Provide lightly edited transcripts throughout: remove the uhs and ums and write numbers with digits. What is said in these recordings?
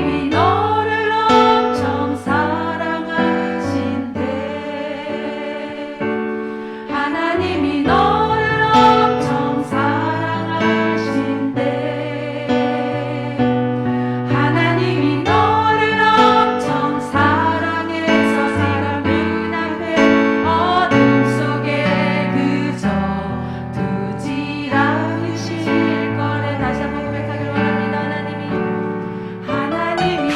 하나님이 너를 엄청 사랑하신대. 하나님이 너를 엄청 사랑하신대. 하나님이 너를 엄청 사랑해서 사랑을 향해 어둠 속에 그저 두지 않으실 거래. 다시 한번 고백하길 원합니다. 하나님이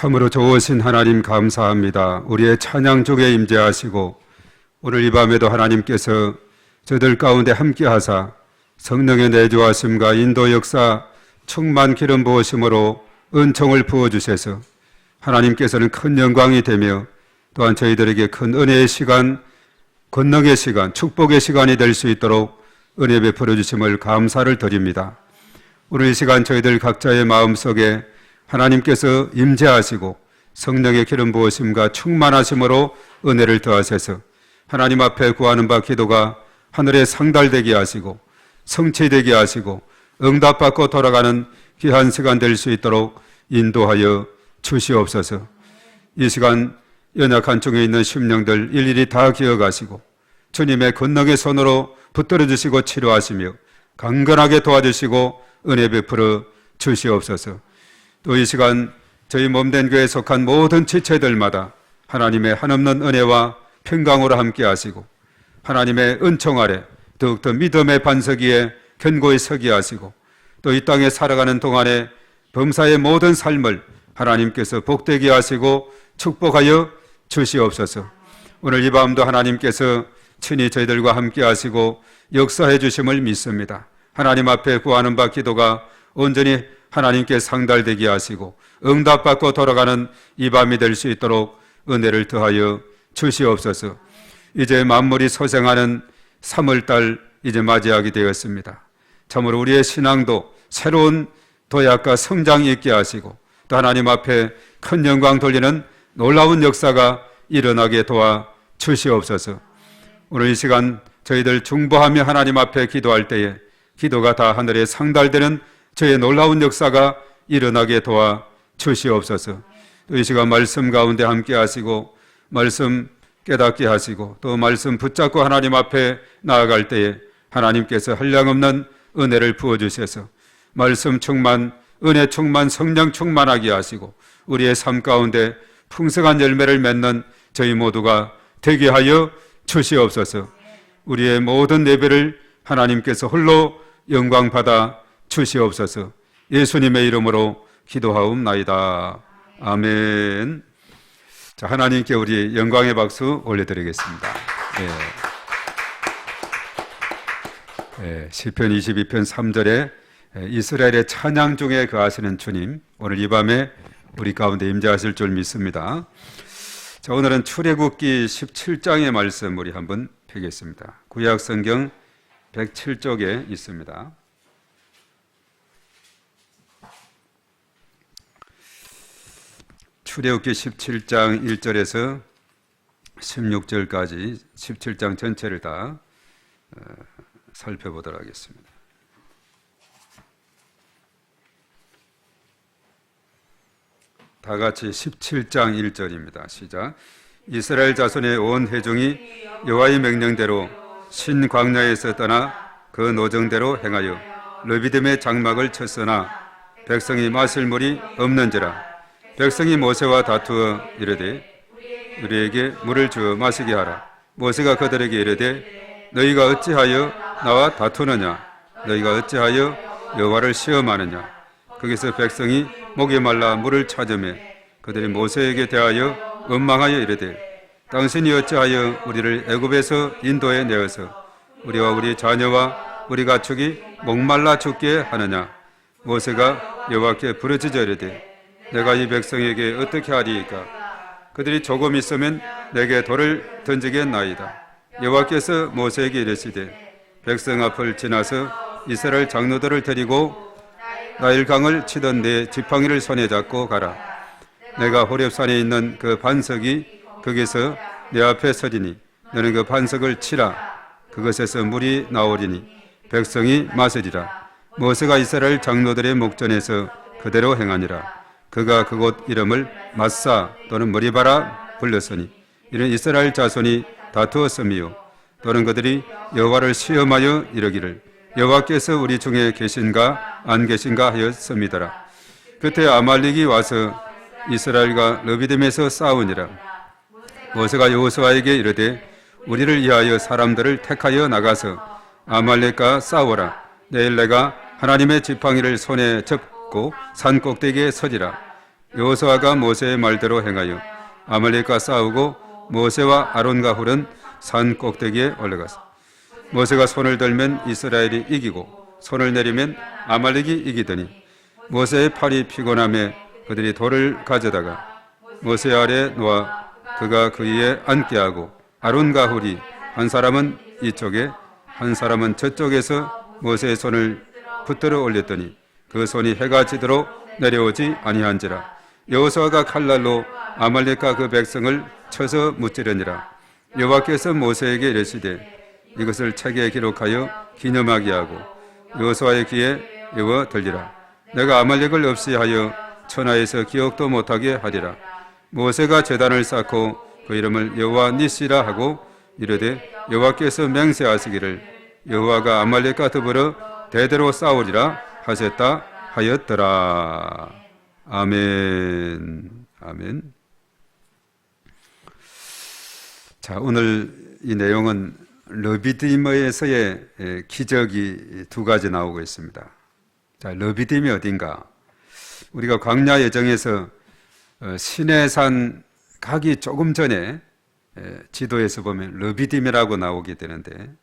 참으로 좋으신 하나님 감사합니다. 우리의 찬양 중에 임재하시고 오늘 이 밤에도 하나님께서 저들 가운데 함께하사 성령의 내주하심과 인도 역사 충만 기름 부으심으로 은총을 부어주셔서 하나님께서는 큰 영광이 되며 또한 저희들에게 큰 은혜의 시간, 권능의 시간, 축복의 시간이 될 수 있도록 은혜 베풀어 주심을 감사를 드립니다. 오늘 이 시간 저희들 각자의 마음속에 하나님께서 임재하시고 성령의 기름 부으심과 충만하심으로 은혜를 더하셔서 하나님 앞에 구하는 바 기도가 하늘에 상달되게 하시고 성취되게 하시고 응답받고 돌아가는 귀한 시간 될 수 있도록 인도하여 주시옵소서. 이 시간 연약한 중에 있는 심령들 일일이 다 기억하시고 주님의 권능의 손으로 붙들어 주시고 치료하시며 강건하게 도와주시고 은혜 베풀어 주시옵소서. 또 이 시간 저희 몸된 교회에 속한 모든 지체들마다 하나님의 한없는 은혜와 평강으로 함께 하시고 하나님의 은총 아래 더욱더 믿음의 반석 위에 견고히 서게 하시고 또 이 땅에 살아가는 동안에 범사의 모든 삶을 하나님께서 복되게 하시고 축복하여 주시옵소서. 오늘 이 밤도 하나님께서 친히 저희들과 함께 하시고 역사해 주심을 믿습니다. 하나님 앞에 구하는 바 기도가 온전히 하나님께 상달되게 하시고 응답받고 돌아가는 이 밤이 될 수 있도록 은혜를 더하여 주시옵소서. 이제 만물이 소생하는 3월달 이제 맞이하게 되었습니다. 참으로 우리의 신앙도 새로운 도약과 성장이 있게 하시고 또 하나님 앞에 큰 영광 돌리는 놀라운 역사가 일어나게 도와 주시옵소서. 오늘 이 시간 저희들 중보하며 하나님 앞에 기도할 때에 기도가 다 하늘에 상달되는 저의 놀라운 역사가 일어나게 도와 주시옵소서. 또 이 시간 말씀 가운데 함께 하시고 말씀 깨닫게 하시고 또 말씀 붙잡고 하나님 앞에 나아갈 때에 하나님께서 한량없는 은혜를 부어주셔서 말씀 충만, 은혜 충만, 성령 충만하게 하시고 우리의 삶 가운데 풍성한 열매를 맺는 저희 모두가 되게 하여 주시옵소서. 우리의 모든 예배를 하나님께서 홀로 영광 받아 주시옵소서. 예수님의 이름으로 기도하옵나이다. 아멘. 자, 하나님께 우리 영광의 박수 올려드리겠습니다. 시편 22편 3절에 이스라엘의 찬양 중에 거하시는 주님, 오늘 이 밤에 우리 가운데 임재하실 줄 믿습니다. 자, 오늘은 출애굽기 17장의 말씀 우리 한번 펴겠습니다. 구약 성경 107쪽에 있습니다. 출애굽기 17장 1절에서 16절까지 17장 전체를 다 살펴보도록 하겠습니다. 다 같이 17장 1절입니다. 시작. 이스라엘 자손의 온 회중이 여호와의 명령대로 신 광야에서 떠나 그 노정대로 행하여 르비딤의 장막을 쳤으나 백성이 마실 물이 없는지라. 백성이 모세와 다투어 이르되 우리에게 물을 주어 마시게 하라. 모세가 그들에게 이르되 너희가 어찌하여 나와 다투느냐? 너희가 어찌하여 여호와를 시험하느냐? 거기서 백성이 목이 말라 물을 찾으며 그들이 모세에게 대하여 원망하여 이르되 당신이 어찌하여 우리를 애굽에서 인도해 내어서 우리와 우리 자녀와 우리 가축이 목말라 죽게 하느냐? 모세가 여호와께 부르짖어 이르되 내가 이 백성에게 어떻게 하리이까? 그들이 조금 있으면 내게 돌을 던지겠나이다. 여호와께서 모세에게 이르시되 백성 앞을 지나서 이스라엘 장로들을 데리고 나일강을 치던 내 지팡이를 손에 잡고 가라. 내가 호렙산에 있는 그 반석이 거기서 내 앞에 서리니 너는 그 반석을 치라. 그것에서 물이 나오리니 백성이 마시리라. 모세가 이스라엘 장로들의 목전에서 그대로 행하니라. 그가 그곳 이름을 마사 또는 머리바라 불렀으니 이는 이스라엘 자손이 다투었음이요 또는 그들이 여호와를 시험하여 이르기를 여호와께서 우리 중에 계신가 안 계신가 하였음이더라. 그때 아말렉이 와서 이스라엘과 르비딤에서 싸우니라. 모세가 여호수아에게 이르되 우리를 위하여 사람들을 택하여 나가서 아말렉과 싸우라. 내일 내가 하나님의 지팡이를 손에 잡고 산 꼭대기에 서리라. 여호수아가 모세의 말대로 행하여 아말렉과 싸우고 모세와 아론과 훌은 산 꼭대기에 올라갔어. 모세가 손을 들면 이스라엘이 이기고 손을 내리면 아말렉이 이기더니 모세의 팔이 피곤함에 그들이 돌을 가져다가 모세 아래 놓아 그가 그 위에 앉게 하고 아론과 훌이 한 사람은 이쪽에 한 사람은 저쪽에서 모세의 손을 붙들어 올렸더니 그 손이 해가 지도록 내려오지 아니한지라. 여호수아가 칼날로 아말렉과 그 백성을 쳐서 무찌르니라. 여호와께서 모세에게 이르시되 이것을 책에 기록하여 기념하게 하고 여호수아의 귀에 외워 들리라. 내가 아말렉을 없이 하여 천하에서 기억도 못하게 하리라. 모세가 제단을 쌓고 그 이름을 여호와 니시라 하고 이르되 여호와께서 맹세하시기를 여호와가 아말렉과 더불어 대대로 싸우리라 하셨다 하였더라. 아멘. 아멘. 자, 오늘 이 내용은 르비딤에서의 기적이 두 가지 나오고 있습니다. 자, 르비딤이 어딘가? 우리가 광야 여정에서 시내산 가기 조금 전에 지도에서 보면 르비딤이라고 나오게 되는데,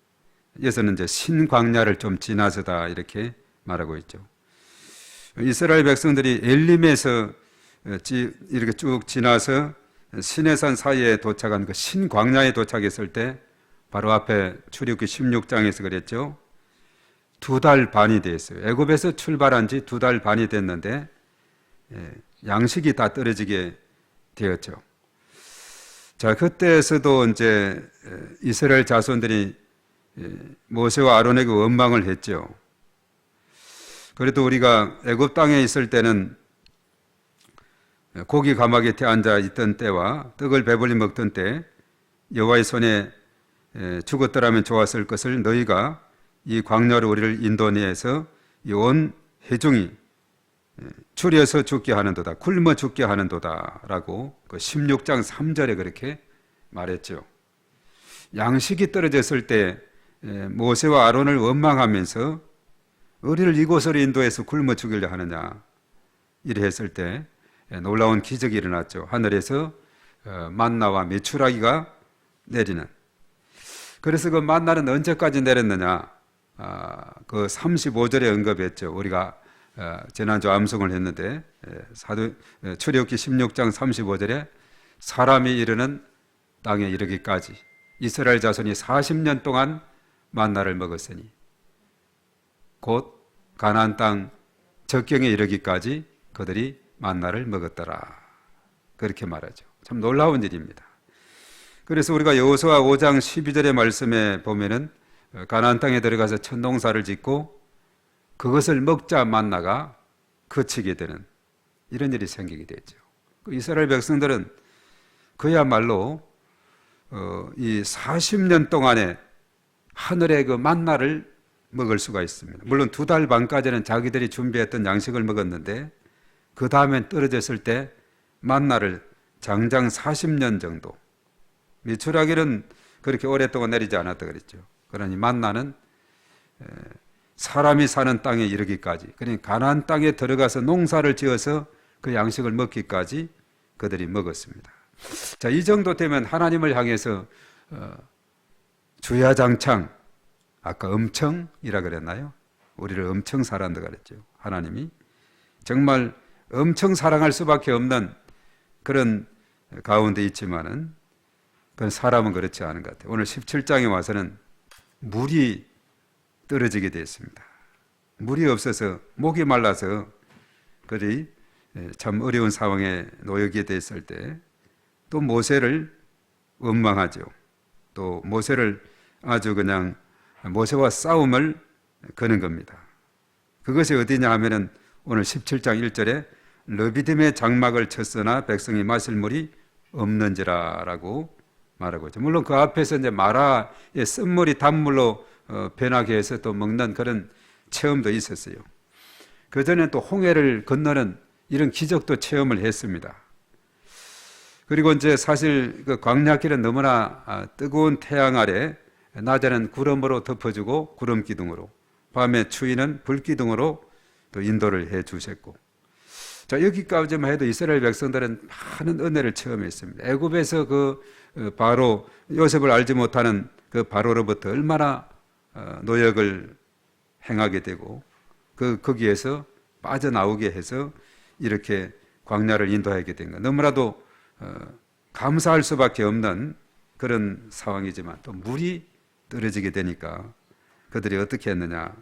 여기서는 이제 신광야를 좀 지나서다 이렇게 말하고 있죠. 이스라엘 백성들이 엘림에서 이렇게 쭉 지나서 시내산 사이에 도착한 그 신광야에 도착했을 때 바로 앞에 출애굽기 16장에서 그랬죠. 2달 반이 됐어요. 애굽에서 출발한 지 2달 반이 됐는데 양식이 다 떨어지게 되었죠. 자, 그때에서도 이제 이스라엘 자손들이 모세와 아론에게 원망을 했죠. 그래도 우리가 애굽 땅에 있을 때는 고기 가마 곁에 앉아 있던 때와 떡을 배불리 먹던 때 여호와의 손에 죽었더라면 좋았을 것을 너희가 이 광야로 우리를 인도내에서 이 온 회중이 추려서 죽게 하는도다, 굶어 죽게 하는도다라고 그 16장 3절에 그렇게 말했죠. 양식이 떨어졌을 때 모세와 아론을 원망하면서 우리를 이곳으로 인도해서 굶어 죽이려 하느냐 이래 했을 때 놀라운 기적이 일어났죠. 하늘에서 만나와 메추라기가 내리는. 그래서 그 만나는 언제까지 내렸느냐? 그 35절에 언급했죠. 우리가 지난주 암송을 했는데 출애굽기 16장 35절에 사람이 이르는 땅에 이르기까지 이스라엘 자손이 40년 동안 만나를 먹었으니 곧 가나안 땅 적경에 이르기까지 그들이 만나를 먹었더라. 그렇게 말하죠. 참 놀라운 일입니다. 그래서 우리가 여호수아 5장 12절의 말씀에 보면은 가나안 땅에 들어가서 첫 농사를 짓고 그것을 먹자 만나가 그치게 되는 이런 일이 생기게 되죠. 이스라엘 백성들은 그야말로 이 40년 동안에 하늘의 그 만나를 먹을 수가 있습니다. 물론 2달 반까지는 자기들이 준비했던 양식을 먹었는데 그 다음엔 떨어졌을 때 만나를 장장 40년 정도, 메추라기는 그렇게 오랫동안 내리지 않았다 그랬죠. 그러니 만나는 사람이 사는 땅에 이르기까지, 그러니까 가나안 땅에 들어가서 농사를 지어서 그 양식을 먹기까지 그들이 먹었습니다. 자, 이 정도 되면 하나님을 향해서 주야장창, 아까 엄청이라 그랬나요? 우리를 엄청 사랑한다 그랬죠. 하나님이 정말 엄청 사랑할 수밖에 없는 그런 가운데 있지만은 그건 사람은 그렇지 않은 것 같아요. 오늘 17장에 와서는 물이 떨어지게 되었습니다. 물이 없어서 목이 말라서 그들이 참 어려운 상황에 놓이게 됐을 때 또 모세를 원망하죠. 또 모세를 아주 그냥 모세와 싸움을 거는 겁니다. 그것이 어디냐 하면은 오늘 17장 1절에 르비딤의 장막을 쳤으나 백성이 마실 물이 없는지라라고 말하고 있죠. 물론 그 앞에서 이제 마라의 쓴물이 단물로 변하게 해서 또 먹는 그런 체험도 있었어요. 그 전에 또 홍해를 건너는 이런 기적도 체험을 했습니다. 그리고 이제 사실 그 광야길은 너무나 뜨거운 태양 아래 낮에는 구름으로 덮어주고 구름 기둥으로, 밤에 추위는 불 기둥으로 또 인도를 해 주셨고, 자, 여기까지만 해도 이스라엘 백성들은 많은 은혜를 체험했습니다. 애굽에서 바로 요셉을 알지 못하는 그 바로로부터 얼마나 노역을 행하게 되고 거기에서 빠져나오게 해서 이렇게 광야를 인도하게 된 것. 너무나도 감사할 수밖에 없는 그런 상황이지만 또 물이 떨어지게 되니까 그들이 어떻게 했느냐.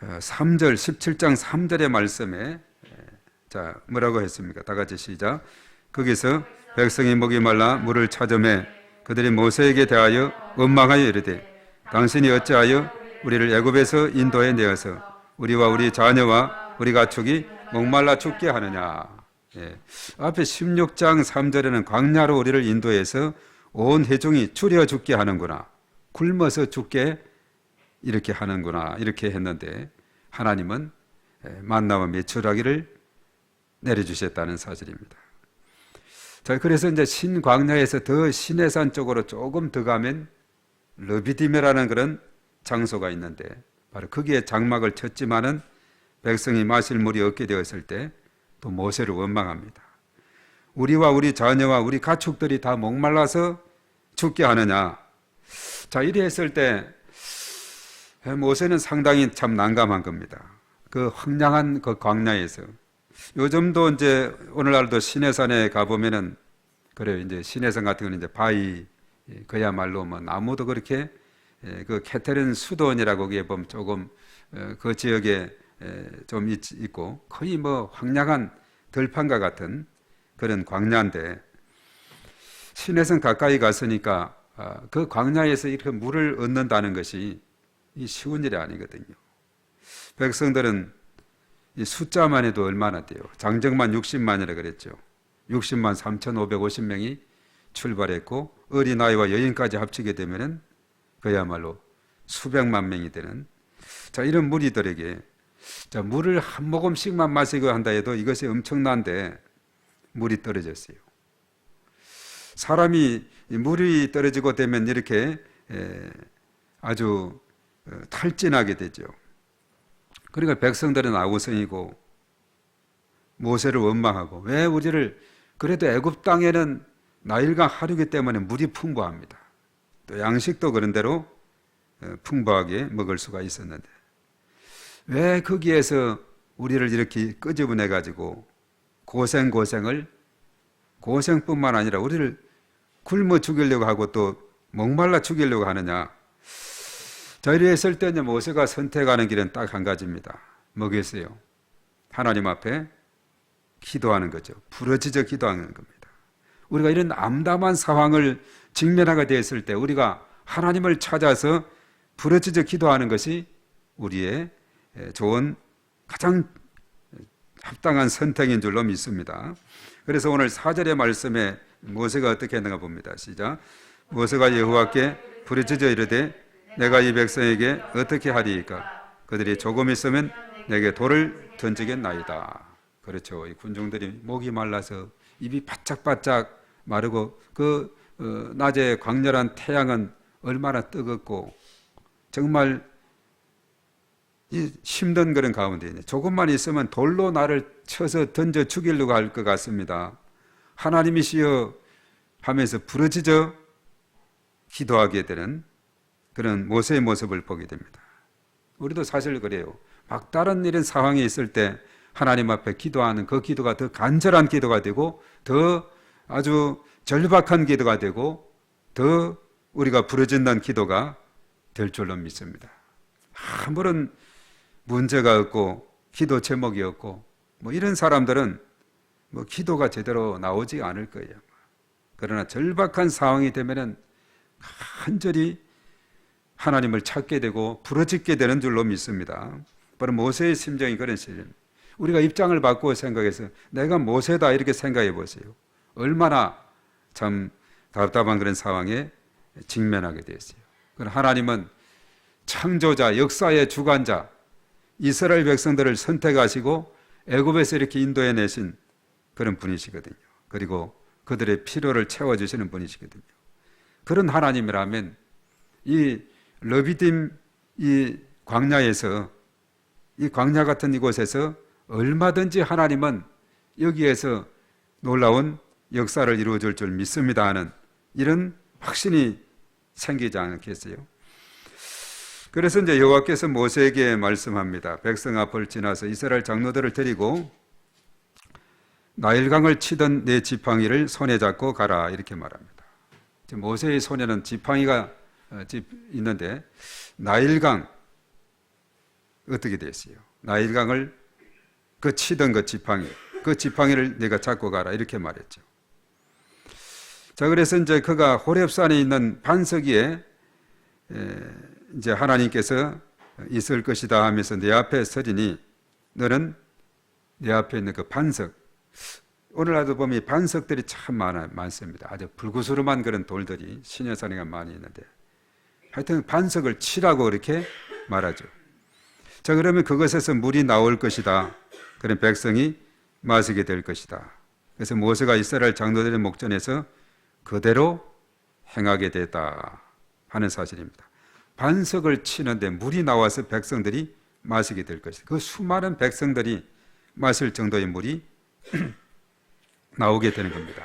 3절 17장 3절의 말씀에 자 뭐라고 했습니까? 다 같이 시작. 거기서 백성이 목이 말라 물을 찾으매 그들이 모세에게 대하여 원망하여 이르되 당신이 어찌하여 우리를 애굽에서 인도해 내어서 우리와 우리 자녀와 우리 가축이 목말라 죽게 하느냐. 예. 앞에 16장 3절에는 광야로 우리를 인도해서 온 회중이 추려 죽게 하는구나, 굶어서 죽게 이렇게 하는구나 이렇게 했는데 하나님은 만나와 메추라기를 내려주셨다는 사실입니다. 자, 그래서 이제 신광야에서 더 시내산 쪽으로 조금 더 가면 르비딤이라는 그런 장소가 있는데 바로 거기에 장막을 쳤지만은 백성이 마실 물이 없게 되었을 때 또 모세를 원망합니다. 우리와 우리 자녀와 우리 가축들이 다 목말라서 죽게 하느냐. 자, 이래 했을 때 모세는 상당히 참 난감한 겁니다. 그 황량한 그 광야에서 요즘도 이제 오늘날도 시내산에 가보면은 그래요. 이제 시내산 같은 경우는 이제 바위 그야말로 뭐 나무도 그렇게 그 캐테린 수도원이라고 거기에 보면 조금 그 지역에 좀 있고 거의 뭐 황량한 들판과 같은 그런 광야인데 시내산 가까이 갔으니까 그 광야에서 이렇게 물을 얻는다는 것이 쉬운 일이 아니거든요. 백성들은 이 숫자만 해도 얼마나 돼요. 장정만 60만이라 그랬죠. 60만 3,550명이 출발했고 어린아이와 여인까지 합치게 되면은 그야말로 수백만 명이 되는 자 이런 무리들에게 자 물을 한 모금씩만 마시고 한다 해도 이것이 엄청난데 물이 떨어졌어요. 사람이 물이 떨어지고 되면 이렇게 아주 탈진하게 되죠. 그러니까 백성들은 아우성이고 모세를 원망하고 왜 우리를 그래도 애굽 땅에는 나일강 하류기 때문에 물이 풍부합니다. 또 양식도 그런 대로 풍부하게 먹을 수가 있었는데 왜 거기에서 우리를 이렇게 끄집어내 가지고 고생뿐만 아니라 우리를 굶어 죽이려고 하고 또 목말라 죽이려고 하느냐. 자, 이래 했을 때 모세가 선택하는 길은 딱 한 가지입니다. 뭐겠어요? 하나님 앞에 기도하는 거죠. 부르짖어 기도하는 겁니다. 우리가 이런 암담한 상황을 직면하게 되었을 때 우리가 하나님을 찾아서 부르짖어 기도하는 것이 우리의 좋은 가장 합당한 선택인 줄로 믿습니다. 그래서 오늘 4절의 말씀에 모세가 어떻게 했는가 봅니다. 시작. 모세가 여호와께 부르짖어 이르되 내가 이 백성에게 어떻게 하리이까? 그들이 조금 있으면 내게 돌을 던지겠나이다. 그렇죠. 이 군중들이 목이 말라서 입이 바짝바짝 마르고 낮에 광렬한 태양은 얼마나 뜨겁고 정말 힘든 그런 가운데 조금만 있으면 돌로 나를 쳐서 던져 죽이려고 할 것 같습니다. 하나님이시여 하면서 부르짖어 기도하게 되는 그런 모세의 모습을 보게 됩니다. 우리도 사실 그래요. 막다른 이런 상황이 있을 때 하나님 앞에 기도하는 그 기도가 더 간절한 기도가 되고 더 아주 절박한 기도가 되고 더 우리가 부르짖는 기도가 될 줄로 믿습니다. 아무런 문제가 없고 기도 제목이 없고 뭐 이런 사람들은 뭐 기도가 제대로 나오지 않을 거예요. 그러나 절박한 상황이 되면은 간절히 하나님을 찾게 되고 부르짖게 되는 줄로 믿습니다. 바로 모세의 심정이 그런 시입니다. 우리가 입장을 바꾸어 생각해서 내가 모세다 이렇게 생각해 보세요. 얼마나 참 답답한 그런 상황에 직면하게 되었어요. 그러나 하나님은 창조자, 역사의 주관자, 이스라엘 백성들을 선택하시고 애굽에서 이렇게 인도해 내신 그런 분이시거든요. 그리고 그들의 필요를 채워주시는 분이시거든요. 그런 하나님이라면 이 르비딤 이 광야에서 이 광야 같은 이곳에서 얼마든지 하나님은 여기에서 놀라운 역사를 이루어줄 줄 믿습니다 하는 이런 확신이 생기지 않겠어요? 그래서 이제 여호와께서 모세에게 말씀합니다. 백성 앞을 지나서 이스라엘 장로들을 데리고 나일강을 치던 내 지팡이를 손에 잡고 가라 이렇게 말합니다. 모세의 손에는 지팡이가 있는데 나일강 어떻게 됐어요? 나일강을 그 치던 그 지팡이를 내가 잡고 가라 이렇게 말했죠. 자, 그래서 이제 그가 호렙산에 있는 반석 위에 이제 하나님께서 있을 것이다 하면서 내 앞에 서리니 너는 내 앞에 있는 그 반석, 오늘날도 보면 반석들이 참 많습니다. 아주 불구스름한 그런 돌들이 시내산에 많이 있는데 하여튼 반석을 치라고 이렇게 말하죠. 자, 그러면 그것에서 물이 나올 것이다. 그런 백성이 마시게 될 것이다. 그래서 모세가 이스라엘 장로들의 목전에서 그대로 행하게 됐다 하는 사실입니다. 반석을 치는데 물이 나와서 백성들이 마시게 될 것이다. 그 수많은 백성들이 마실 정도의 물이 나오게 되는 겁니다.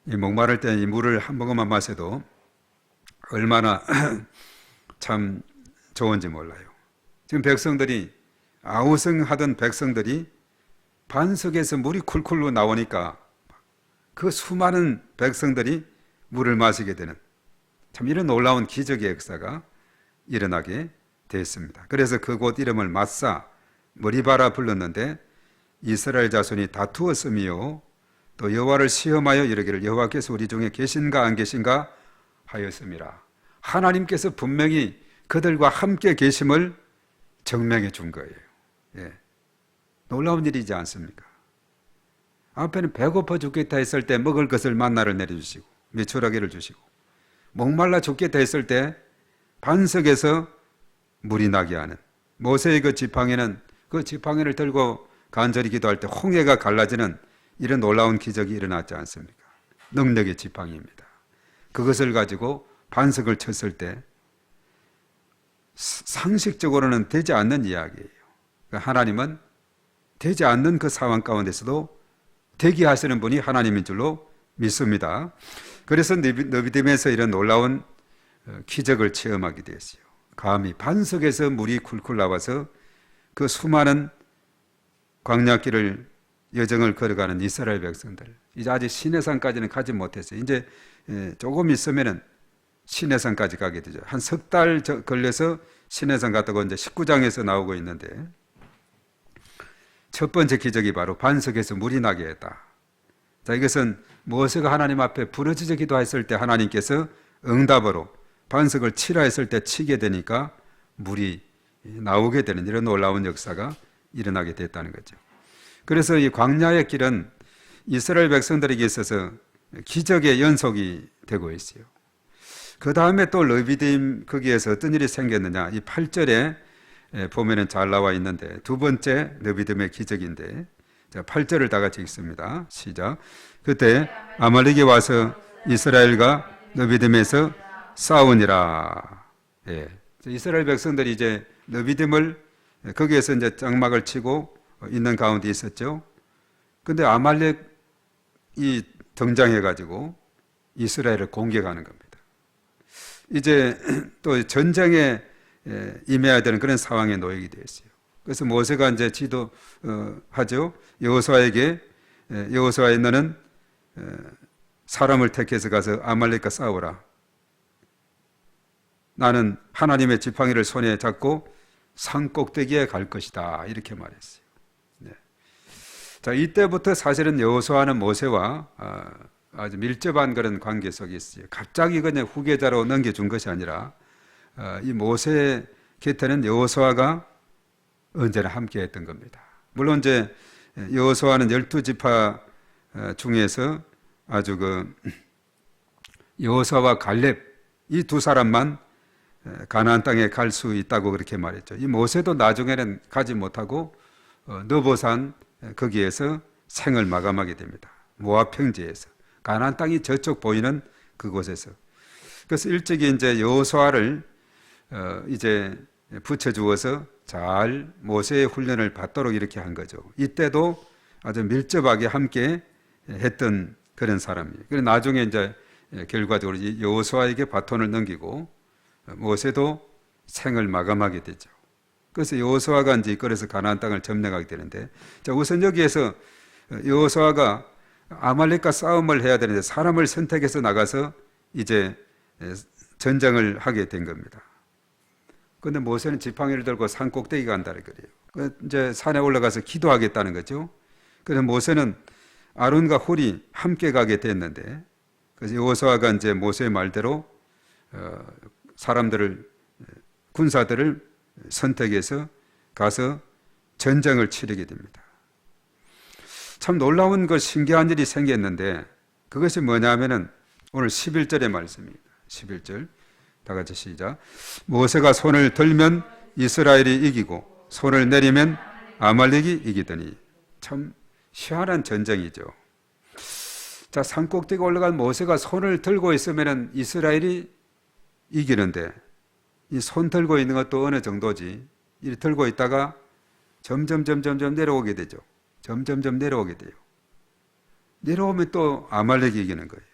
이 목마를 때 이 물을 한 모금만 마셔도 얼마나 참 좋은지 몰라요. 지금 백성들이 아우성하던 백성들이 반석에서 물이 쿨쿨 나오니까 그 수많은 백성들이 물을 마시게 되는 참 이런 놀라운 기적의 역사가 일어나게 됐습니다. 그래서 그곳 이름을 마사 머리바라 불렀는데 이스라엘 자손이 다투었으며 또 여호와를 시험하여 이르기를 여호와께서 우리 중에 계신가 안 계신가 하였음이라. 하나님께서 분명히 그들과 함께 계심을 증명해 준 거예요. 예. 놀라운 일이지 않습니까? 앞에는 배고파 죽겠다 했을 때 먹을 것을 만나를 내려주시고 메추라기를 주시고 목말라 죽겠다 했을 때 반석에서 물이 나게 하는 모세의 그 지팡이는 그 지팡이를 들고 간절히 기도할 때 홍해가 갈라지는 이런 놀라운 기적이 일어났지 않습니까? 능력의 지팡이입니다. 그것을 가지고 반석을 쳤을 때 상식적으로는 되지 않는 이야기예요. 하나님은 되지 않는 그 상황 가운데서도 되게 하시는 분이 하나님인 줄로 믿습니다. 그래서 느비딤에서 이런 놀라운 기적을 체험하게 되었어요. 감히 반석에서 물이 쿨쿨 나와서 그 수많은 광야길을 여정을 걸어가는 이스라엘 백성들, 이제 아직 시내산까지는 가지 못했어요. 이제 조금 있으면은 시내산까지 가게 되죠. 한 석 달 걸려서 시내산 갔다고 이제 19장에서 나오고 있는데 첫 번째 기적이 바로 반석에서 물이 나게 했다. 자, 이것은 모세가 하나님 앞에 부르짖어 기도했을 때 하나님께서 응답으로 반석을 치라 했을 때 치게 되니까 물이 나오게 되는 이런 놀라운 역사가 일어나게 됐다는 거죠. 그래서 이 광야의 길은 이스라엘 백성들에게 있어서 기적의 연속이 되고 있어요. 그 다음에 또 르비딤 거기에서 어떤 일이 생겼느냐, 이 8절에 보면은 잘 나와 있는데 두 번째 르비딤의 기적인데, 자, 8절을 다 같이 읽습니다. 시작. 그때 아말렉이 와서 이스라엘과 르비딤에서 싸우니라. 예. 이스라엘 백성들이 이제 르비딤을 거기에서 이제 장막을 치고 있는 가운데 있었죠. 근데 아말렉이 등장해가지고 이스라엘을 공격하는 겁니다. 이제 또 전쟁에 임해야 되는 그런 상황에 놓이게 되었어요. 그래서 모세가 이제 지도하죠. 여호수아에게 여호수아에 너는 사람을 택해서 가서 아말렉과 싸우라. 나는 하나님의 지팡이를 손에 잡고 산 꼭대기에 갈 것이다. 이렇게 말했어요. 네. 자, 이때부터 사실은 여호수아는 모세와 아주 밀접한 그런 관계 속에 있어요. 갑자기 그냥 후계자로 넘겨준 것이 아니라 이 모세 곁에는 여호수아가 언제나 함께했던 겁니다. 물론 이제 여호수아는 12지파 중에서 아주 그 여호수아와 갈렙 이 두 사람만 가나안 땅에 갈 수 있다고 그렇게 말했죠. 이 모세도 나중에는 가지 못하고 느보산 거기에서 생을 마감하게 됩니다. 모압 평지에서 가나안 땅이 저쪽 보이는 그곳에서. 그래서 일찍이 이제 여호수아를 이제 붙여주어서 잘 모세의 훈련을 받도록 이렇게 한 거죠. 이때도 아주 밀접하게 함께 했던 그런 사람이에요. 그래서 나중에 이제 결과적으로 여호수아에게 바톤을 넘기고 모세도 생을 마감하게 되죠. 그래서 여호수아가 이제 이끌어서 가나안 땅을 점령하게 되는데, 자, 우선 여기에서 여호수아가 아말렉과 싸움을 해야 되는데 사람을 선택해서 나가서 이제 전쟁을 하게 된 겁니다. 그런데 모세는 지팡이를 들고 산 꼭대기 간다는 거예요. 이제 산에 올라가서 기도하겠다는 거죠. 그래서 모세는 아론과 홀이 함께 가게 됐는데, 그래서 여호수아가 이제 모세의 말대로 사람들을, 군사들을 선택해서 가서 전쟁을 치르게 됩니다. 참 놀라운 것, 신기한 일이 생겼는데, 그것이 뭐냐면은 오늘 11절의 말씀입니다. 11절 다 같이 시작. 모세가 손을 들면 이스라엘이 이기고 손을 내리면 아말렉이 이기더니. 참 희한한 전쟁이죠. 자, 산 꼭대기 올라간 모세가 손을 들고 있으면 이스라엘이 이기는데, 이 손 들고 있는 것도 어느 정도지. 이 들고 있다가 점점 내려오게 되죠. 점점 내려오게 돼요. 내려오면 또 아말렉이 이기는 거예요.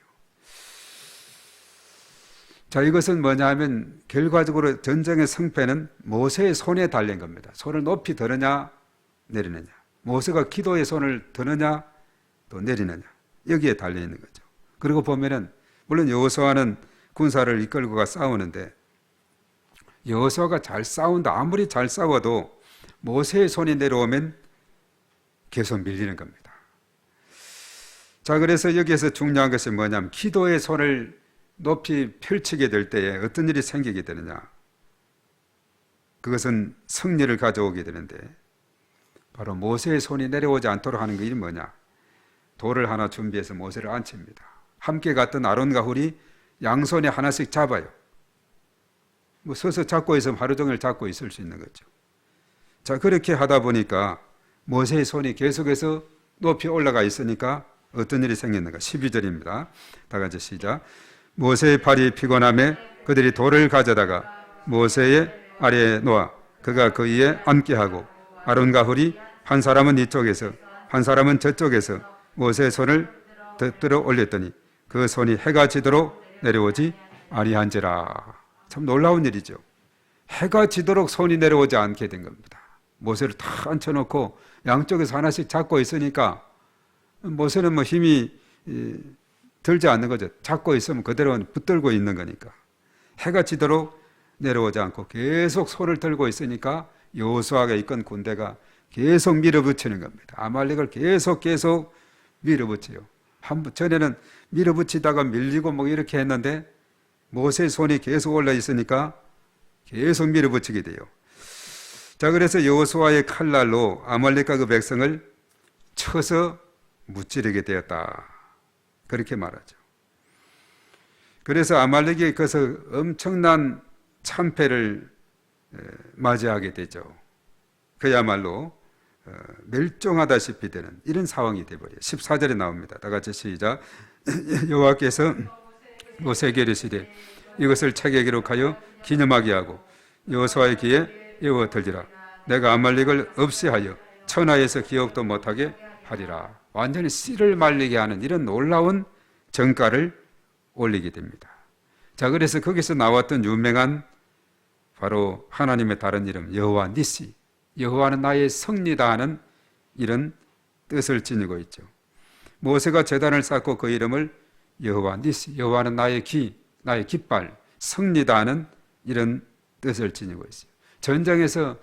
자, 이것은 뭐냐 하면 결과적으로 전쟁의 승패는 모세의 손에 달린 겁니다. 손을 높이 드느냐 내리느냐, 모세가 기도의 손을 드느냐 또 내리느냐, 여기에 달려 있는 거죠. 그리고 보면은 물론 여호수아는 군사를 이끌고 가 싸우는데, 여호수아가 잘 싸운다, 아무리 잘 싸워도 모세의 손이 내려오면 계속 밀리는 겁니다. 자, 그래서 여기에서 중요한 것이 뭐냐면 기도의 손을 높이 펼치게 될 때에 어떤 일이 생기게 되느냐, 그것은 승리를 가져오게 되는데, 바로 모세의 손이 내려오지 않도록 하는 그 일이 뭐냐, 돌을 하나 준비해서 모세를 앉힙니다. 함께 갔던 아론과 훌이 양손에 하나씩 잡아요. 뭐 서서 잡고 있으면 하루 종일 잡고 있을 수 있는 거죠. 자, 그렇게 하다 보니까 모세의 손이 계속해서 높이 올라가 있으니까 어떤 일이 생겼는가. 12절입니다. 다 같이 시작. 모세의 팔이 피곤함에 그들이 돌을 가져다가 모세의 아래에 놓아 그가 그 위에 앉게 하고, 아론과 훌이 한 사람은 이쪽에서 한 사람은 저쪽에서 모세의 손을 들어 올렸더니 그 손이 해가 지도록 내려오지 아니한지라. 참 놀라운 일이죠. 해가 지도록 손이 내려오지 않게 된 겁니다. 모세를 다 앉혀놓고 양쪽에서 하나씩 잡고 있으니까 모세는 뭐 힘이 들지 않는 거죠. 잡고 있으면 그대로 붙들고 있는 거니까. 해가 지도록 내려오지 않고 계속 손을 들고 있으니까 여호수아가 이끈 군대가 계속 밀어붙이는 겁니다. 아말렉을 계속 밀어붙여요. 전에는 밀어붙이다가 밀리고 뭐 이렇게 했는데 모세의 손이 계속 올라 있으니까 계속 밀어붙이게 돼요. 자, 그래서 여호수아의 칼날로 아말렉과 그 백성을 쳐서 무찌르게 되었다, 그렇게 말하죠. 그래서 아말렉이 그래서 엄청난 참패를 맞이하게 되죠. 그야말로 멸종하다시피 되는 이런 상황이 되어버려요. 14절에 나옵니다. 다 같이 시작. 여호와께서 모세에게 이르시되 이것을 책에 기록하여 기념하게 하고 여호수아의 귀에 외워 들리라. 내가 아말렉을 없애하여 천하에서 기억도 못하게 하리라. 완전히 씨를 말리게 하는 이런 놀라운 전가를 올리게 됩니다. 자, 그래서 거기서 나왔던 유명한 바로 하나님의 다른 이름 여호와 니시, 여호와는 나의 성리다 하는 이런 뜻을 지니고 있죠. 모세가 제단을 쌓고 그 이름을 여호와 니시, 여호와는 나의 나의 깃발, 성리다 하는 이런 뜻을 지니고 있어요. 전쟁에서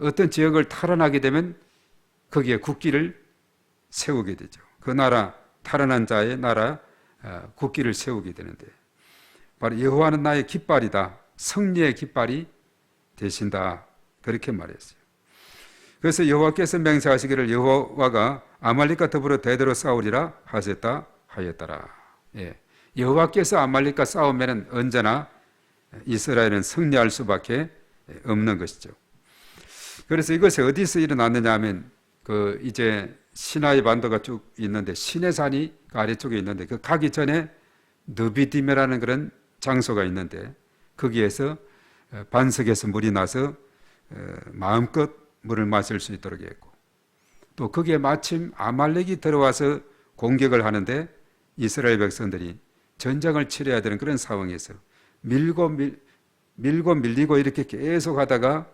어떤 지역을 탈환하게 되면 거기에 국기를 세우게 되죠. 그 나라, 탈환한 자의 나라 국기를 세우게 되는데, 바로 여호와는 나의 깃발이다, 승리의 깃발이 되신다, 그렇게 말했어요. 그래서 여호와께서 맹세하시기를 여호와가 아말렉과 더불어 대대로 싸우리라 하셨다 하였더라. 예. 여호와께서 아말렉과 싸우면 언제나 이스라엘은 승리할 수밖에 없는 것이죠. 그래서 이것이 어디서 일어났느냐 하면 이제 시나이 반도가 쭉 있는데 시내산이 그 아래쪽에 있는데 그 가기 전에 느비딤이라는 그런 장소가 있는데 거기에서 반석에서 물이 나서 마음껏 물을 마실 수 있도록 했고, 또 거기에 마침 아말렉이 들어와서 공격을 하는데 이스라엘 백성들이 전쟁을 치러야 되는 그런 상황에서 밀고 밀리고 이렇게 계속 하다가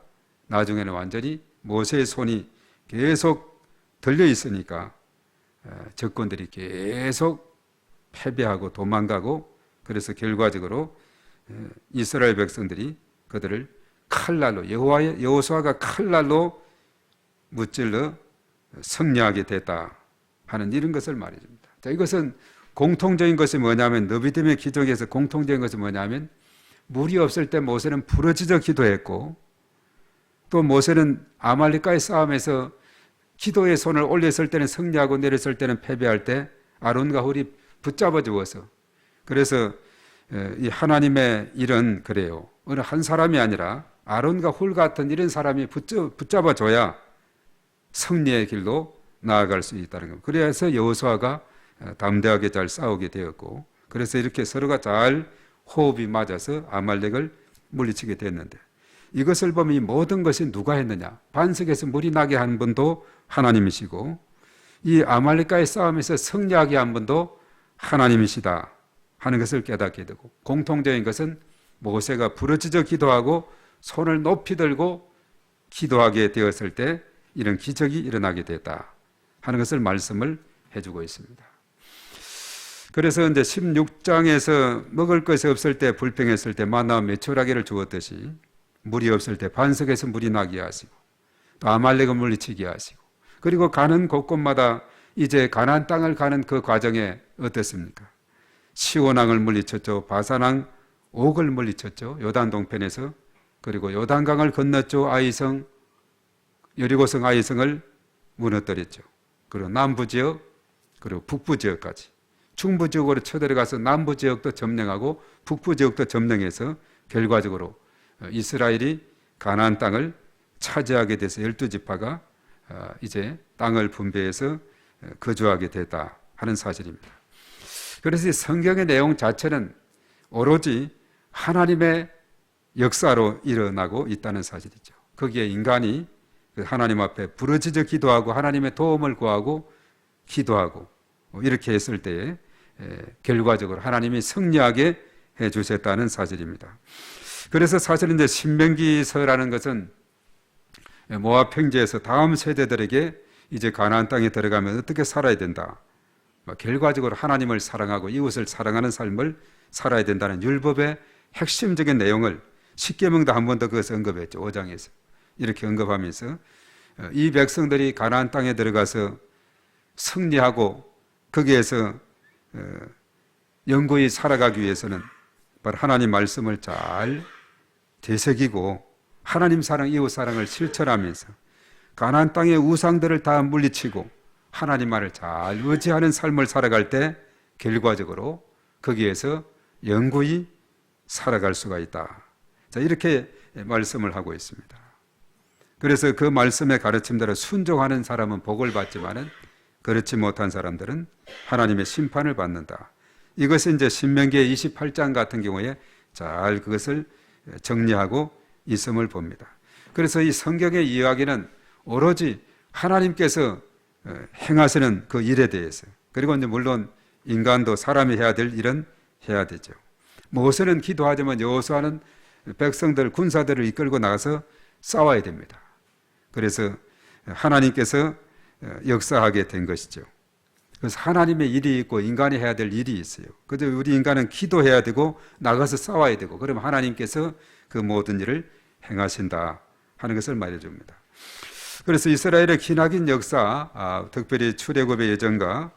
나중에는 완전히 모세의 손이 계속 들려 있으니까 적군들이 계속 패배하고 도망가고, 그래서 결과적으로 이스라엘 백성들이 그들을 칼날로, 여호수아가 칼날로 무찔러 승리하게 됐다 하는 이런 것을 말해줍니다. 자, 이것은 공통적인 것이 뭐냐면, 너비딤의 기적에서 공통적인 것이 뭐냐면, 물이 없을 때 모세는 부르짖어 기도했고, 또 모세는 아말렉과의 싸움에서 기도의 손을 올렸을 때는 승리하고 내렸을 때는 패배할 때 아론과 훌이 붙잡아 주어서, 그래서 이 하나님의 일은 그래요. 어느 한 사람이 아니라 아론과 훌 같은 이런 사람이 붙잡아 줘야 승리의 길로 나아갈 수 있다는 겁니다. 그래서 여호수아가 담대하게 잘 싸우게 되었고, 그래서 이렇게 서로가 잘 호흡이 맞아서 아말렉을 물리치게 됐는데, 이것을 보면 이 모든 것이 누가 했느냐? 반석에서 물이 나게 한 분도 하나님이시고, 이 아말렉과의 싸움에서 승리하게 한 분도 하나님이시다 하는 것을 깨닫게 되고, 공통적인 것은 모세가 부르짖어 기도하고 손을 높이 들고 기도하게 되었을 때 이런 기적이 일어나게 됐다 하는 것을 말씀을 해주고 있습니다. 그래서 이제 16장에서 먹을 것이 없을 때, 불평했을 때 만나와 메추라기를 주었듯이 물이 없을 때 반석에서 물이 나게 하시고, 또 아말렉을 물리치게 하시고, 그리고 가는 곳곳마다 이제 가나안 땅을 가는 그 과정에 어떻습니까? 시온왕을 물리쳤죠. 바산왕 옥을 물리쳤죠. 요단 동편에서. 그리고 요단강을 건넜죠. 아이성, 여리고성 아이성을 무너뜨렸죠. 그리고 남부 지역, 그리고 북부 지역까지. 중부 지역으로 쳐들어가서 남부 지역도 점령하고 북부 지역도 점령해서 결과적으로 이스라엘이 가나안 땅을 차지하게 돼서 12지파가 이제 땅을 분배해서 거주하게 됐다 하는 사실입니다. 그래서 이 성경의 내용 자체는 오로지 하나님의 역사로 일어나고 있다는 사실이죠. 거기에 인간이 하나님 앞에 부르짖어 기도하고 하나님의 도움을 구하고 기도하고 이렇게 했을 때에 결과적으로 하나님이 승리하게 해 주셨다는 사실입니다. 그래서 사실 이제 신명기서라는 것은 모압 평지에서 다음 세대들에게 이제 가나안 땅에 들어가면 어떻게 살아야 된다, 결과적으로 하나님을 사랑하고 이웃을 사랑하는 삶을 살아야 된다는 율법의 핵심적인 내용을 십계명도 한 번 더 그것을 언급했죠. 5장에서 이렇게 언급하면서 이 백성들이 가나안 땅에 들어가서 승리하고 거기에서 영구히 살아가기 위해서는 바로 하나님 말씀을 잘 되새기고 하나님 사랑, 이웃 사랑을 실천하면서 가나안 땅의 우상들을 다 물리치고 하나님 말을 잘 의지하는 삶을 살아갈 때 결과적으로 거기에서 영구히 살아갈 수가 있다. 자, 이렇게 말씀을 하고 있습니다. 그래서 그 말씀의 가르침대로 순종하는 사람은 복을 받지만은 그렇지 못한 사람들은 하나님의 심판을 받는다. 이것이 이제 신명기의 28장 같은 경우에 잘 그것을 정리하고 있음을 봅니다. 그래서 이 성경의 이야기는 오로지 하나님께서 행하시는 그 일에 대해서, 그리고 이제 물론 인간도 사람이 해야 될 일은 해야 되죠. 모세는 기도하지만 여호수아는 백성들, 군사들을 이끌고 나가서 싸워야 됩니다. 그래서 하나님께서 역사하게 된 것이죠. 그래서 하나님의 일이 있고 인간이 해야 될 일이 있어요. 그래서 우리 인간은 기도해야 되고 나가서 싸워야 되고, 그러면 하나님께서 그 모든 일을 행하신다 하는 것을 말해줍니다. 그래서 이스라엘의 기나긴 역사, 특별히 출애굽의 여정과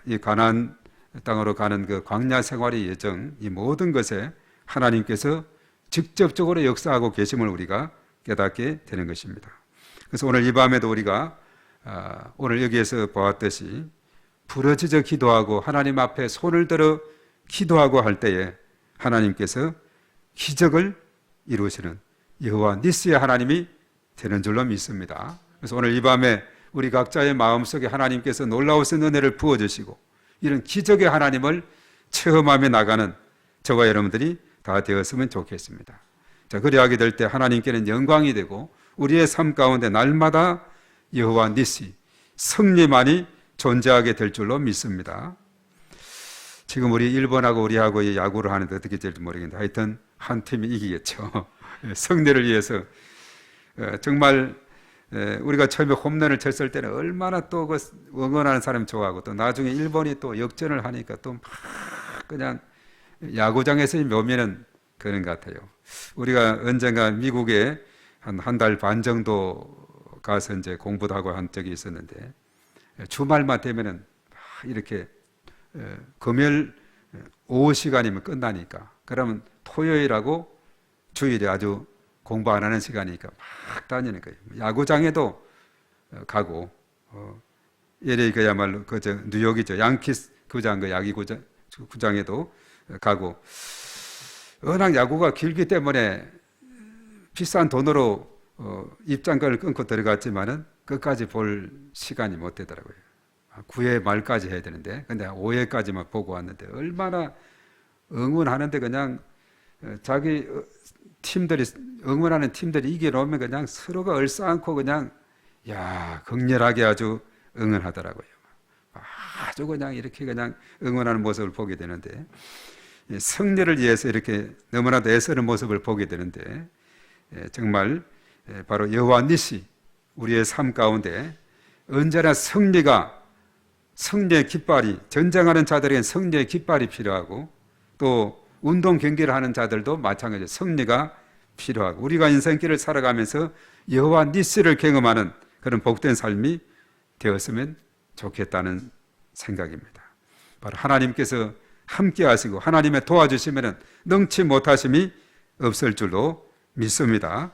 이 가나안 땅으로 가는 그 광야 생활의 여정, 이 모든 것에 하나님께서 직접적으로 역사하고 계심을 우리가 깨닫게 되는 것입니다. 그래서 오늘 이 밤에도 우리가 오늘 여기에서 보았듯이 부르짖어 기도하고 하나님 앞에 손을 들어 기도하고 할 때에 하나님께서 기적을 이루시는 여호와 니스의 하나님이 되는 줄로 믿습니다. 그래서 오늘 이 밤에 우리 각자의 마음속에 하나님께서 놀라우신 은혜를 부어주시고 이런 기적의 하나님을 체험하며 나가는 저와 여러분들이 다 되었으면 좋겠습니다. 자, 그리하게 될 때 하나님께는 영광이 되고 우리의 삶 가운데 날마다 여호와 니시, 승리만이 존재하게 될 줄로 믿습니다. 지금 우리 일본하고 우리하고 야구를 하는데 어떻게 될지 모르겠는데 하여튼 한 팀이 이기겠죠. 승리를 위해서 정말 우리가 처음에 홈런을 쳤을 때는 얼마나 또 그 응원하는 사람 좋아하고 또 나중에 일본이 또 역전을 하니까 또 막 그냥 야구장에서의 묘미는 그런 것 같아요. 우리가 언젠가 미국에 한 달 반 정도 가서 이제 공부도 하고 한 적이 있었는데 주말만 되면은 이렇게 금요일 오후 시간이면 끝나니까 그러면 토요일하고 주일에 아주 공부 안 하는 시간이니까 막 다니는 거예요. 야구장에도 가고 예를 그야말로 그저 뉴욕이죠. 양키스 구장 그 야기 구장에도 가고 워낙 야구가 길기 때문에 비싼 돈으로 입장권을 끊고 들어갔지만은 끝까지 볼 시간이 못 되더라고요. 9회 말까지 해야 되는데 근데 5회까지만 보고 왔는데 얼마나 응원하는데 그냥 자기 팀들이 응원하는 팀들이 이겨놓으면 그냥 서로가 얼싸안고 그냥 극렬하게 아주 응원하더라고요. 아주 그냥 이렇게 그냥 응원하는 모습을 보게 되는데 승리를 위해서 이렇게 너무나도 애쓰는 모습을 보게 되는데 정말 바로 여호와 니시 우리의 삶 가운데 언제나 승리의 깃발이 전쟁하는 자들에겐 승리의 깃발이 필요하고 또 운동 경기를 하는 자들도 마찬가지로 승리가 필요하고 우리가 인생길을 살아가면서 여호와 니시를 경험하는 그런 복된 삶이 되었으면 좋겠다는 생각입니다. 바로 하나님께서 함께 하시고 하나님의 도와주시면 능치 못하심이 없을 줄로 믿습니다.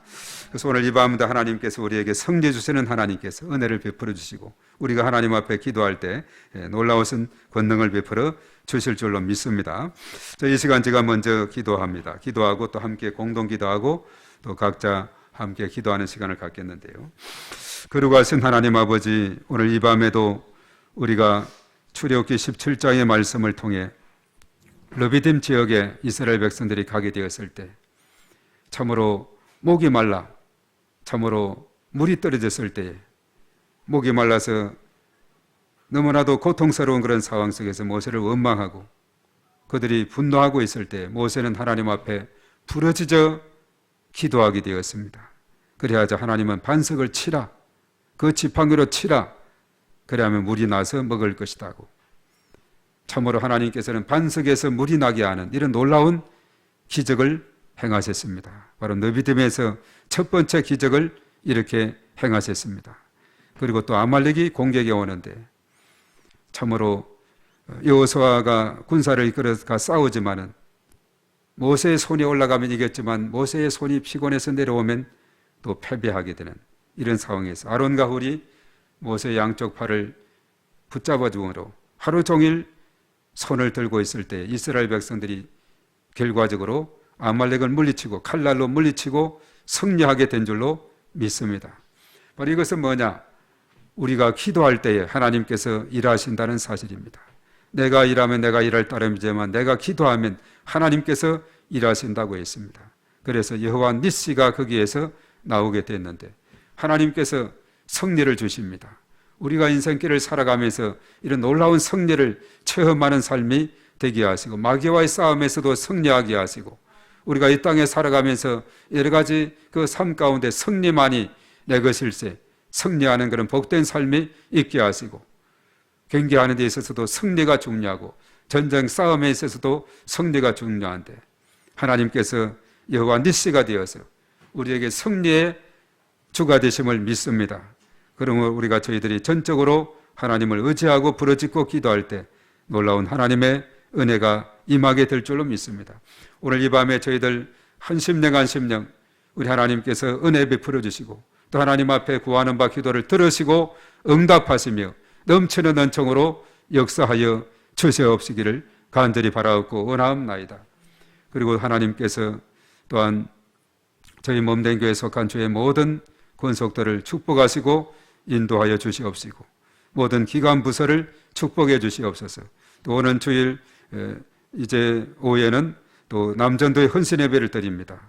그래서 오늘 이 밤도 하나님께서 우리에게 승리 주시는 하나님께서 은혜를 베풀어 주시고 우리가 하나님 앞에 기도할 때 놀라우신 권능을 베풀어 주실 줄로 믿습니다. 이 시간 제가 먼저 기도합니다. 기도하고 또 함께 공동 기도하고 또 각자 함께 기도하는 시간을 갖겠는데요. 거룩하신 하나님 아버지, 오늘 이 밤에도 우리가 출애굽기 17장의 말씀을 통해 르비딤 지역에 이스라엘 백성들이 가게 되었을 때 참으로 목이 말라 참으로 물이 떨어졌을 때 목이 말라서 너무나도 고통스러운 그런 상황 속에서 모세를 원망하고 그들이 분노하고 있을 때 모세는 하나님 앞에 부러지져 기도하게 되었습니다. 그래야자 하나님은 반석을 치라, 그 지팡이로 치라, 그래야면 물이 나서 먹을 것이다고. 참으로 하나님께서는 반석에서 물이 나게 하는 이런 놀라운 기적을 행하셨습니다. 바로 느비딤에서 첫 번째 기적을 이렇게 행하셨습니다. 그리고 또 아말렉이 공격에 오는데 참으로 여호수아가 군사를 이끌어가 싸우지만은 모세의 손이 올라가면 이겼지만 모세의 손이 피곤해서 내려오면 또 패배하게 되는 이런 상황에서 아론과 훌이 모세의 양쪽 팔을 붙잡아 주므로 하루 종일 손을 들고 있을 때 이스라엘 백성들이 결과적으로 아말렉을 물리치고 칼날로 물리치고 승리하게 된 줄로 믿습니다. 바로 이것은 뭐냐? 우리가 기도할 때에 하나님께서 일하신다는 사실입니다. 내가 일하면 내가 일할 따름이지만 내가 기도하면 하나님께서 일하신다고 했습니다. 그래서 여호와 니시가 거기에서 나오게 됐는데 하나님께서 승리를 주십니다. 우리가 인생길을 살아가면서 이런 놀라운 승리를 체험하는 삶이 되게 하시고 마귀와의 싸움에서도 승리하게 하시고 우리가 이 땅에 살아가면서 여러 가지 그 삶 가운데 승리만이 내 것일세 승리하는 그런 복된 삶이 있게 하시고 경계하는 데 있어서도 승리가 중요하고 전쟁 싸움에 있어서도 승리가 중요한데 하나님께서 여호와 니시가 되어서 우리에게 승리의 주가 되심을 믿습니다. 그러면 우리가 저희들이 전적으로 하나님을 의지하고 부르짖고 기도할 때 놀라운 하나님의 은혜가 임하게 될 줄로 믿습니다. 오늘 이 밤에 저희들 한 심령 우리 하나님께서 은혜 베풀어 주시고 또 하나님 앞에 구하는 바 기도를 들으시고 응답하시며 넘치는 은총으로 역사하여 주시옵시기를 간절히 바라옵고 원하옵나이다. 그리고 하나님께서 또한 저희 몸된 교회에 속한 주의 모든 권속들을 축복하시고 인도하여 주시옵시고 모든 기관 부서를 축복해 주시옵소서. 또 오는 주일 이제 오후에는 또 남전도의 헌신 예배를 드립니다.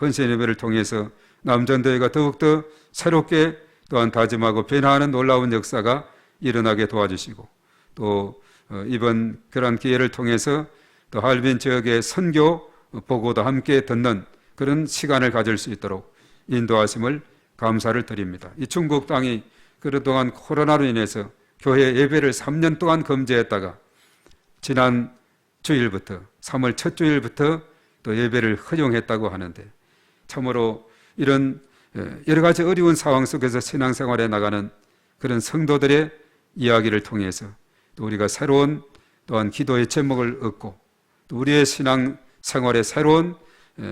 헌신 예배를 통해서 남전도회가 더욱더 새롭게 또한 다짐하고 변화하는 놀라운 역사가 일어나게 도와주시고, 또 이번 그런 기회를 통해서 또 할빈 지역의 선교 보고도 함께 듣는 그런 시간을 가질 수 있도록 인도하심을 감사를 드립니다. 이 중국 땅이 그동안 코로나로 인해서 교회 예배를 3년 동안 금지했다가 지난 주일부터 3월 첫 주일부터 또 예배를 허용했다고 하는데, 참으로 이런 여러 가지 어려운 상황 속에서 신앙생활에 나가는 그런 성도들의 이야기를 통해서 또 우리가 새로운 또한 기도의 제목을 얻고, 또 우리의 신앙생활에 새로운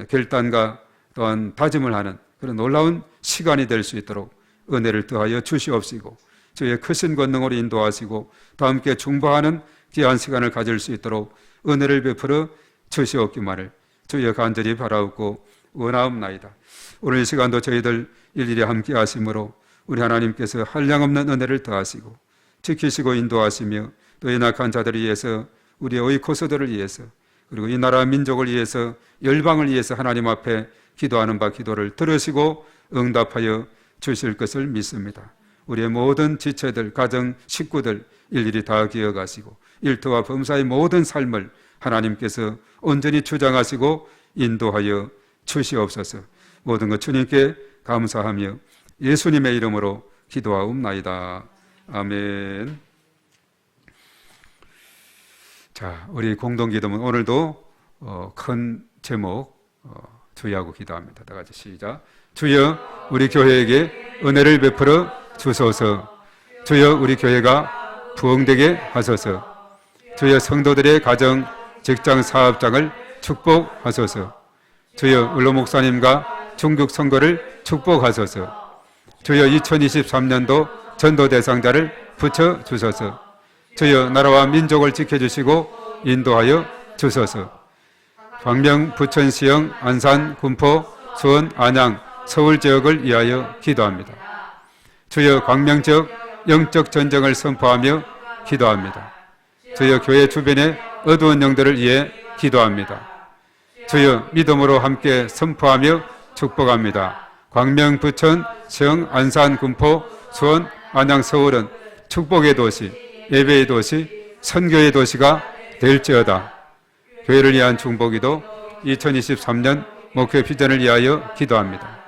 결단과 또한 다짐을 하는 그런 놀라운 시간이 될 수 있도록 은혜를 더하여 주시옵시고, 주의 크신 권능으로 인도하시고 또 함께 중보하는 귀한 시간을 가질 수 있도록 은혜를 베풀어 주시옵기만을 주여 간절히 바라옵고 원하옵나이다. 오늘 이 시간도 저희들 일일이 함께 하심으로 우리 하나님께서 한량없는 은혜를 더하시고 지키시고 인도하시며, 또 이 낙한 자들을 위해서, 우리의 오이코스들을 위해서, 그리고 이 나라 민족을 위해서, 열방을 위해서 하나님 앞에 기도하는 바 기도를 들으시고 응답하여 주실 것을 믿습니다. 우리의 모든 지체들, 가정, 식구들 일일이 다 기억하시고 일터와 범사의 모든 삶을 하나님께서 온전히 주장하시고 인도하여 주시옵소서. 모든 것 주님께 감사하며 예수님의 이름으로 기도하옵나이다. 아멘. 자, 우리 공동기도문 오늘도 큰 제목 주의하고 기도합니다. 다 같이 시작. 주여 우리 교회에게 은혜를 베풀어 주소서. 주여 우리 교회가 부흥되게 하소서. 주여 성도들의 가정, 직장, 사업장을 축복하소서. 주여 을로 목사님과 중국 선거를 축복하소서. 주여 2023년도 전도 대상자를 붙여주소서. 주여 나라와 민족을 지켜주시고 인도하여 주소서. 광명, 부천, 시흥, 안산, 군포, 수원, 안양, 서울 지역을 위하여 기도합니다. 주여 광명 지역 영적 전쟁을 선포하며 기도합니다. 주여 교회 주변의 어두운 영들을 위해 기도합니다. 주여 믿음으로 함께 선포하며 축복합니다. 광명, 부천, 시흥, 안산, 군포, 수원, 안양, 서울은 축복의 도시, 예배의 도시, 선교의 도시가 될지어다. 교회를 위한 중보기도 2023년 목회 비전을 위하여 기도합니다.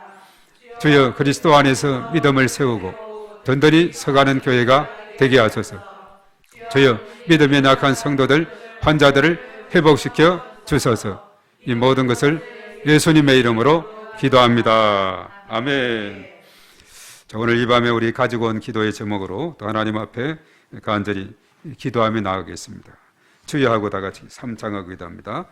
주여 그리스도 안에서 믿음을 세우고 든든히 서가는 교회가 되게 하소서. 주여 믿음에 약한 성도들, 환자들을 회복시켜 주소서. 이 모든 것을 예수님의 이름으로 기도합니다. 아멘. 자, 오늘 이 밤에 우리 가지고 온 기도의 제목으로 또 하나님 앞에 간절히 기도하며 나아가겠습니다. 주여 하고 다 같이 삼창하고 기도합니다.